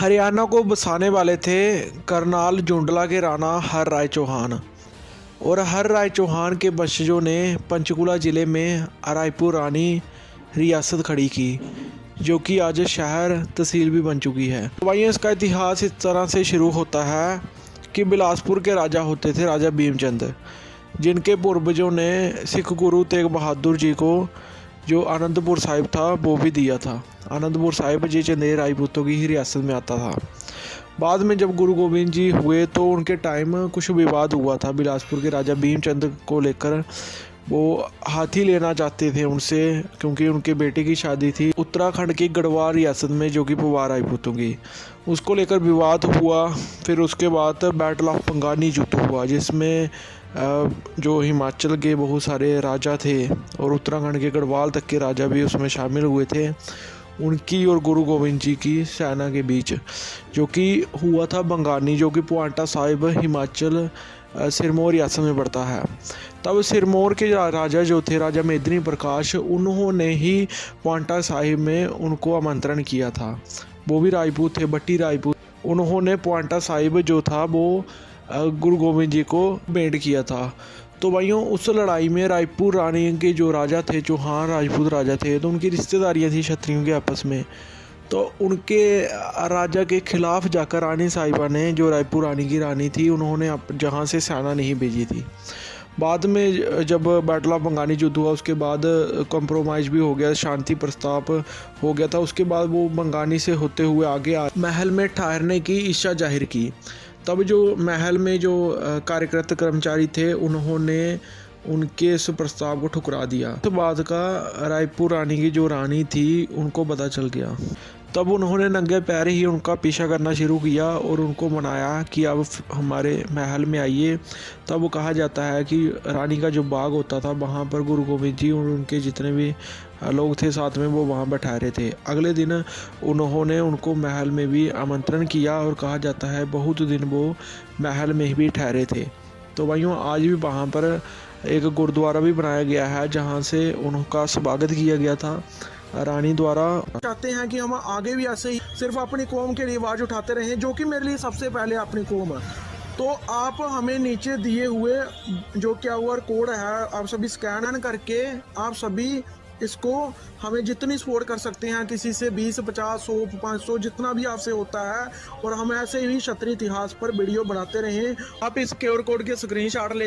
हरियाणा को बसाने वाले थे करनाल जुंडला के राणा हर राय चौहान। और हर राय चौहान के वंशजों ने पंचकुला ज़िले में रायपुर रानी रियासत खड़ी की, जो कि आज शहर तहसील भी बन चुकी है। तो भाई इसका इतिहास इस तरह से शुरू होता है कि बिलासपुर के राजा होते थे राजा भीमचंद, जिनके पूर्वजों ने सिख गुरु तेग बहादुर जी को जो आनंदपुर साहिब था वो भी दिया था। आनंदपुर साहिब जी चंदेर राजपूतों की ही रियासत में आता था। बाद में जब गुरु गोविंद जी हुए तो उनके टाइम कुछ विवाद हुआ था बिलासपुर के राजा भीमचंद को लेकर। वो हाथी लेना चाहते थे उनसे, क्योंकि उनके बेटे की शादी थी उत्तराखंड की गढ़वाल रियासत में, जो कि पुवार राजपूतों की। उसको लेकर विवाद हुआ। फिर उसके बाद बैटल ऑफ पंगानी युद्ध हुआ, जिसमें जो हिमाचल के बहुत सारे राजा थे और उत्तराखंड के गढ़वाल तक के राजा भी उसमें शामिल हुए थे, उनकी और गुरु गोविंद जी की सेना के बीच, जो कि हुआ था बंगानी, जो कि पुआंटा साहिब हिमाचल सिरमौर रियासत में पड़ता है। तब सिरमौर के राजा जो थे राजा मेदिनी प्रकाश, उन्होंने ही पुआंटा साहिब में उनको आमंत्रण किया था। वो भी राजपूत थे, भट्टी राजपूत। उन्होंने पुआंटा साहिब जो था वो गुरु गोविंद जी को भेंट किया था। तो भाइयों उस लड़ाई में रायपुर रानी के जो राजा थे, चौहान राजपूत राजा थे, तो उनकी रिश्तेदारियां थी क्षत्रियों के आपस में। तो उनके राजा के खिलाफ जाकर रानी साहिबा ने, जो रायपुर रानी की रानी थी, उन्होंने जहाँ से सेना नहीं भेजी थी। बाद में जब बैटल ऑफ बंगानी युद्ध हुआ, उसके बाद कॉम्प्रोमाइज़ भी हो गया, शांति प्रस्ताव हो गया था। उसके बाद वो बंगानी से होते हुए आगे महल में ठहरने की इच्छा जाहिर की। तब जो महल में जो कार्यरत कर्मचारी थे, उन्होंने उनके इस प्रस्ताव को ठुकरा दिया। तो बाद का रायपुर रानी की जो रानी थी उनको पता चल गया। तब उन्होंने नंगे पैर ही उनका पीछा करना शुरू किया और उनको मनाया कि अब हमारे महल में आइए। तब कहा जाता है कि रानी का जो बाग होता था, वहाँ पर गुरु गोविंद जी और उनके जितने भी लोग थे साथ में, वो वहाँ पर ठहरे थे। अगले दिन उन्होंने उनको महल में भी आमंत्रण किया और कहा जाता है बहुत दिन वो महल में भी ठहरे थे। तो भाइयों आज भी वहाँ पर एक गुरुद्वारा भी बनाया गया है, जहाँ से उनका स्वागत किया गया था रानी द्वारा। चाहते हैं कि हम आगे भी ऐसे ही सिर्फ अपनी कौम के लिए आवाज़ उठाते रहें, जो कि मेरे लिए सबसे पहले अपनी कौम है। तो आप हमें नीचे दिए हुए जो QR कोड है, आप सभी स्कैन करके आप सभी इसको हमें जितनी सपोर्ट कर सकते हैं, किसी से 20, 50, 100, 500 जितना भी आपसे होता है, और हम ऐसे ही क्षत्रिय इतिहास पर वीडियो बनाते रहें। आप इस QR कोड के स्क्रीनशॉट ले